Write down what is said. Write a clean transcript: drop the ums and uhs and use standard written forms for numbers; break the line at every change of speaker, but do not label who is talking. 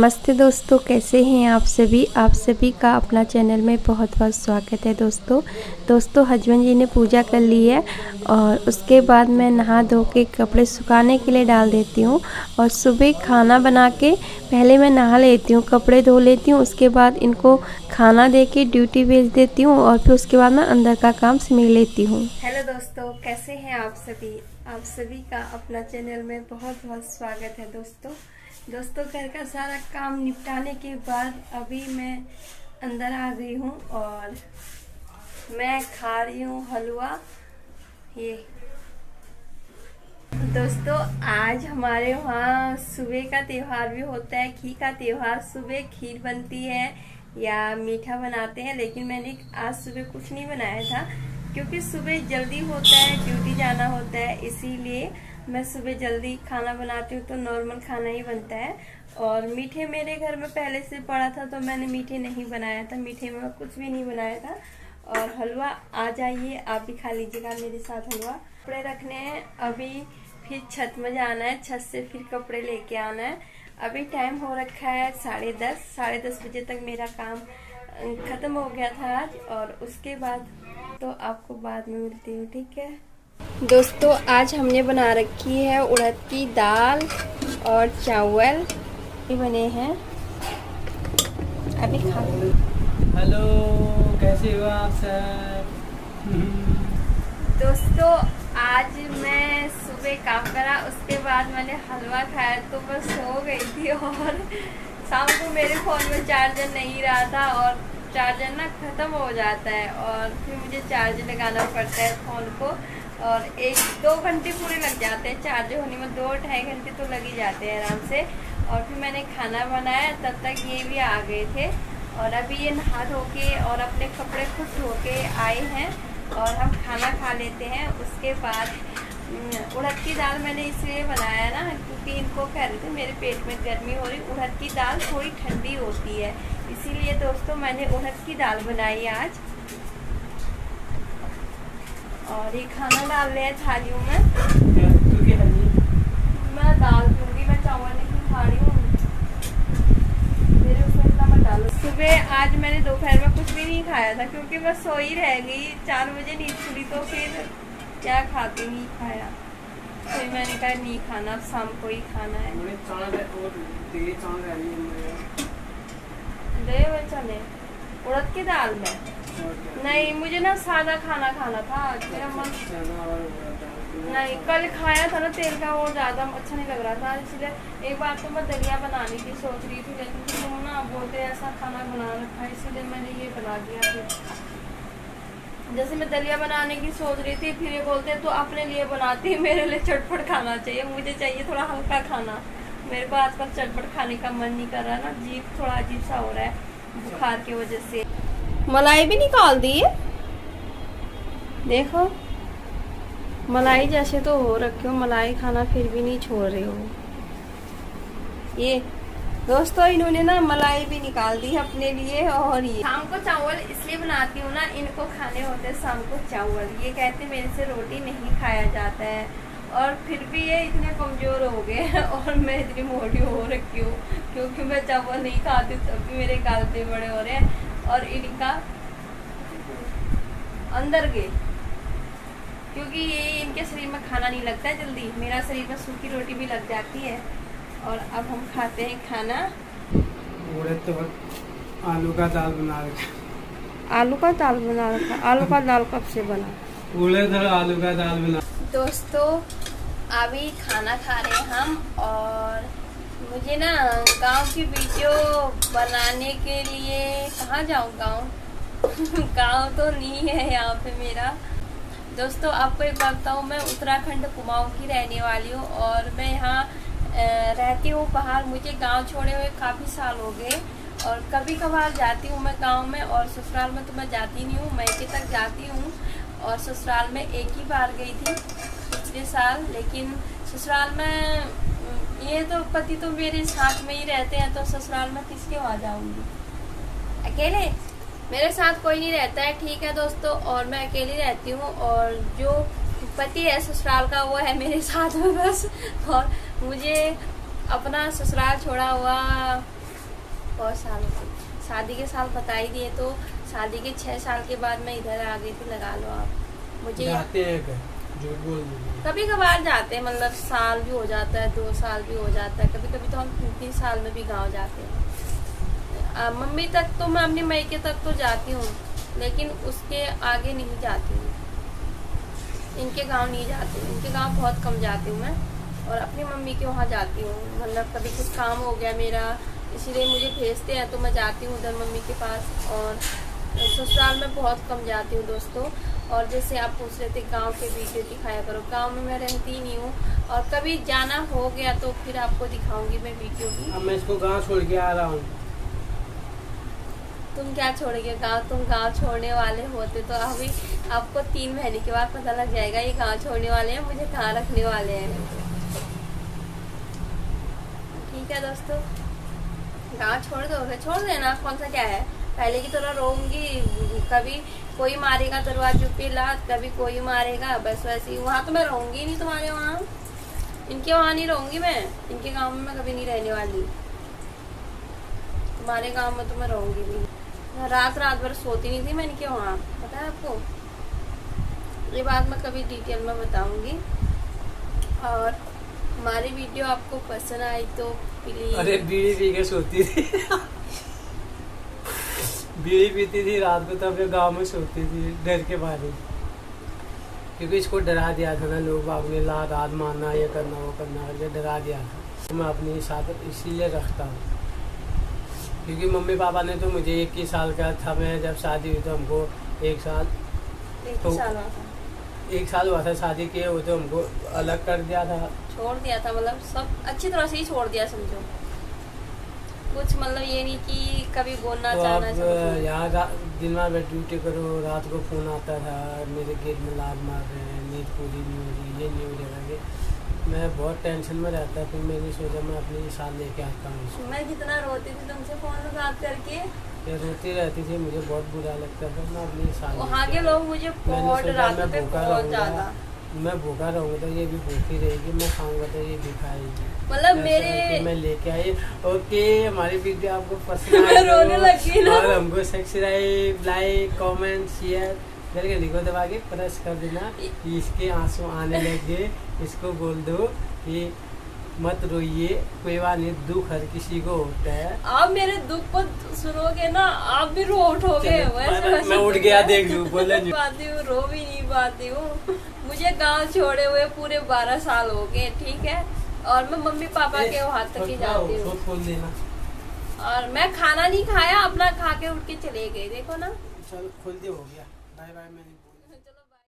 नमस्ते दोस्तों, कैसे हैं आप सभी का अपना चैनल में बहुत बहुत स्वागत है। दोस्तों हस्बैंड जी ने पूजा कर ली है और उसके बाद मैं नहा धो के कपड़े सुखाने के लिए डाल देती हूँ। और सुबह खाना बना के पहले मैं नहा लेती हूँ, कपड़े धो लेती हूँ, उसके बाद इनको खाना दे के ड्यूटी भेज देती हूँ और फिर उसके बाद मैं अंदर का काम समेट लेती हूँ। हेलो दोस्तों, कैसे हैं आप सभी का अपना चैनल में बहुत बहुत स्वागत है। दोस्तों घर का सारा काम निपटाने के बाद अभी मैं अंदर आ गई हूँ और मैं खा रही हूँ हलवा। ये दोस्तों आज हमारे वहाँ सुबह का त्योहार भी होता है, खीर का त्योहार। सुबह खीर बनती है या मीठा बनाते हैं, लेकिन मैंने आज सुबह कुछ नहीं बनाया था क्योंकि सुबह जल्दी होता है, ड्यूटी जाना होता है, इसीलिए मैं सुबह जल्दी खाना बनाती हूँ तो नॉर्मल खाना ही बनता है। और मीठे मेरे घर में पहले से पड़ा था तो मैंने मीठे नहीं बनाया था, मीठे में कुछ भी नहीं बनाया था। और हलवा आ जाइए, आप भी खा लीजिएगा मेरे साथ हलवा। कपड़े रखने हैं, अभी फिर छत में जाना है, छत से फिर कपड़े लेके आना है। अभी टाइम हो रखा है 10:30, 10:30 बजे तक मेरा काम खत्म हो गया था आज। और उसके बाद तो आपको बाद में मिलती हूँ, ठीक है दोस्तों। आज हमने बना रखी है उड़द की दाल और चावल बने हैं, अभी खा।
हेलो, कैसे हो आप सब?
दोस्तों आज मैं सुबह काम करा, उसके बाद मैंने हलवा खाया तो मैं सो गई थी। और शाम को मेरे फ़ोन में चार्जर नहीं रहा था और चार्जर ना ख़त्म हो जाता है और फिर मुझे चार्ज लगाना पड़ता है फ़ोन को। और 1-2 घंटे पूरे लग जाते हैं चार्ज होने में, 2-2.5 घंटे तो लग ही जाते हैं आराम से। और फिर मैंने खाना बनाया, तब तक ये भी आ गए थे। और अभी ये नहा धो के और अपने कपड़े खुद धो के आए हैं और हम खाना खा लेते हैं। उसके बाद उड़द की दाल मैंने इसलिए बनाया ना क्योंकि इनको कह रहे थे मेरे पेट में गर्मी हो रही, उड़द की दाल थोड़ी ठंडी होती है, इसीलिए दोस्तों मैंने उड़द की दाल बनाई आज। और ये खाना डाल रहे हैं थालियों में, मैं डाल दूंगी, मैं चावल नहीं खा रही हूँ, मेरे उसमें इतना मत डालो। सुबह आज मैंने दोपहर में कुछ भी नहीं खाया था क्योंकि मैं सोई रह गई, 4 बजे नींद खुली तो फिर क्या खाती, नहीं खाया। फिर मैंने कहा नहीं खाना, अब शाम को ही खाना है। दे हुए चने उड़द की दाल में नहीं, मुझे ना सादा खाना खाना था, मेरा मन नहीं। कल खाया था ना तेल का, वो ज़्यादा अच्छा नहीं लग रहा था, इसलिए एक बार तो मैं दलिया बनाने की सोच रही थी, लेकिन तुम ना बोलते ऐसा खाना बना रखा है, इसलिए मैंने ये बना दिया। फिर जैसे मैं दलिया बनाने की सोच रही थी, फिर ये बोलते तो अपने लिए बनाती, मेरे लिए चटपट खाना चाहिए, मुझे चाहिए थोड़ा हल्का खाना। मेरे को आजकल चटपट खाने का मन नहीं कर रहा ना, जीभ थोड़ा अजीब सा हो रहा है बुखार की वजह से। मलाई भी निकाल दी है, देखो मलाई जैसे तो हो रखे हो, मलाई खाना फिर भी नहीं छोड़ रहे हो। ये दोस्तों इन्होंने ना मलाई भी निकाल दी है अपने लिए। और ये शाम को चावल इसलिए बनाती हूँ ना, इनको खाने होते हैं शाम को चावल, ये कहते मेरे से रोटी नहीं खाया जाता है। और फिर भी ये इतने कमजोर हो गए हैं और मैं इतनी मोटी हो रखी हूँ क्योंकि मैं चावल नहीं खाती, तब भी मेरे गाल पे बड़े हो रहे हैं। और इनका अंदर गए क्योंकि ये इनके शरीर में खाना नहीं लगता है जल्दी, मेरा शरीर में सूखी रोटी भी लग जाती है। और अब हम खाते हैं खाना।
तो आलू का दाल बना रखा।
आलू का दाल बना रखा? आलू का दाल कब से बना?
उड़द और आलू का दाल बना।
दोस्तों अभी खाना खा रहे हैं हम। और मुझे ना गांव की वीडियो बनाने के लिए कहाँ जाऊँ, गांव तो नहीं है यहाँ पे मेरा। दोस्तों आपको एक बात बताऊँ, मैं उत्तराखंड कुमाऊँ की रहने वाली हूँ और मैं यहाँ रहती हूँ बाहर। मुझे गांव छोड़े हुए काफ़ी साल हो गए और कभी कभार जाती हूँ मैं गांव में, और ससुराल में तो मैं जाती नहीं हूँ, मायके तक जाती हूँ। और ससुराल में एक ही बार गई थी पिछले साल, लेकिन ससुराल में ये तो पति तो मेरे साथ में ही रहते हैं, तो ससुराल में किसके वहाँ जाऊँगी, अकेले? मेरे साथ कोई नहीं रहता है, ठीक है दोस्तों, और मैं अकेली रहती हूँ। और जो पति है ससुराल का वो है मेरे साथ में बस। और मुझे अपना ससुराल छोड़ा हुआ बहुत साल हो गए। शादी के साल बता ही दिए, तो शादी के 6 साल के बाद मैं इधर आ गई थी, लगा लो आप। मुझे
जाते हैं क्या? झूठ बोल रही
कभी कभार जाते हैं, मतलब साल भी हो जाता है, 2 साल भी हो जाता है, कभी कभी तो हम 3 साल में भी गांव जाते हैं। मम्मी तक तो मैं अपनी मायके तक तो जाती हूँ, लेकिन उसके आगे नहीं जाती हूँ। इनके गांव नहीं जाती हूँ, इनके गांव बहुत कम जाती हूँ मैं, और अपनी मम्मी के वहाँ जाती हूँ। मतलब कभी कुछ काम हो गया मेरा, इसीलिए मुझे भेजते हैं तो मैं जाती हूँ उधर मम्मी के पास। और ससुराल में बहुत कम जाती हूँ दोस्तों। और जैसे आप पूछ रहे थे गांव के वीडियो दिखाया करो, गांव में मैं रहती ही नहीं हूँ, और कभी जाना हो गया तो फिर आपको दिखाऊंगी मैं वीडियो भी।
अब मैं इसको गाँव छोड़ के आ रहा हूँ।
तुम क्या छोड़ेंगे गांव? तुम गांव छोड़ने वाले होते तो अभी आपको 3 महीने के बाद पता लग जाएगा ये गांव छोड़ने वाले हैं, मुझे कहाँ रखने वाले हैं। ठीक है दोस्तों, गांव छोड़ दोगे? छोड़ देना, कौन सा क्या है, पहले की तरह रहूंगी। कभी कोई मारेगा दरवाजे पे लात, कभी कोई मारेगा, बस वैसे ही। वहाँ तो मैं रहूंगी नहीं तुम्हारे वहाँ, इनके वहाँ नहीं रहूंगी मैं, इनके गांव में मैं कभी नहीं रहने वाली। तुम्हारे गांव में तो मैं रहूंगी भी। रात भर सोती नहीं थी मैं इनके वहाँ, पता है आपको। ये बात मैं कभी डिटेल में बताऊंगी। और हमारी वीडियो आपको पसंद आई तो प्लीज।
अरे बीड़ी पी के सोती थी बीड़ी पीती थी रात को, तब गांव में सोती थी डर के मारे, क्योंकि इसको डरा दिया था ना लोग बाग ने, रात मारना, ये करना वो करना करके डरा दिया था। तो मैं अपने साथ इसीलिए रखता हूँ, क्योंकि मम्मी पापा ने तो मुझे 21 साल का था मैं जब शादी हुई, तो हमको 1 साल हुआ था शादी किए हुए, तो हमको अलग कर दिया था,
छोड़ दिया था। मतलब सब अच्छी तरह से ही छोड़ दिया समझो, कुछ मतलब ये नहीं कि कभी बोलना
तो
चाहना।
आप यहाँ दिन में ड्यूटी करो, रात को फोन आता था मेरे गेट में लात मार रहे हैं, नींद पूरी नहीं हो रही, ये नहीं हो रहा। मैं बहुत टेंशन में रहता, फिर मैंने सोचा मैं अपने साथ लेके आता हूँ।
मैं कितना रोती थी तुमसे फोन में बात करके,
ये रोती रहती थी, मुझे बहुत बुरा लगता था। मैं अपने साथ
वहाँ के लोग मुझे बहुत रात पे बहुत ज्यादा,
मैं भूखा रहूँगा तो ये भी भूखी रहेगी, मैं खाऊंगा तो ये भी खाएगी।
मतलब मेरे
मैं लेके आई। ओके, हमारी वीडियो आपको पसंद
मैं रोने लगी ना।
और हमको subscribe, like, comment, share bell घंटी को दबा के प्रेस कर देना। इसके आंसू आने लगे, इसको बोल दो कि मत रोइए, कोई बात नहीं, दुख हर किसी को होता है।
आप मेरे दुख को सुनोगे ना, आप भी रो उठोगे।
मैं उठ गया, देख लूं, बोले
नहीं पाती हूँ, रो भी नहीं पाती हूँ। मुझे गांव छोड़े हुए पूरे 12 साल हो गए, ठीक है। और मैं मम्मी पापा के वहां तक ही जाती हूँ।
खोल देना।
और मैं खाना नहीं खाया, अपना खा के उठ के चले गए, देखो ना।
चल खोल दे, हो गया। Bye bye. मैंने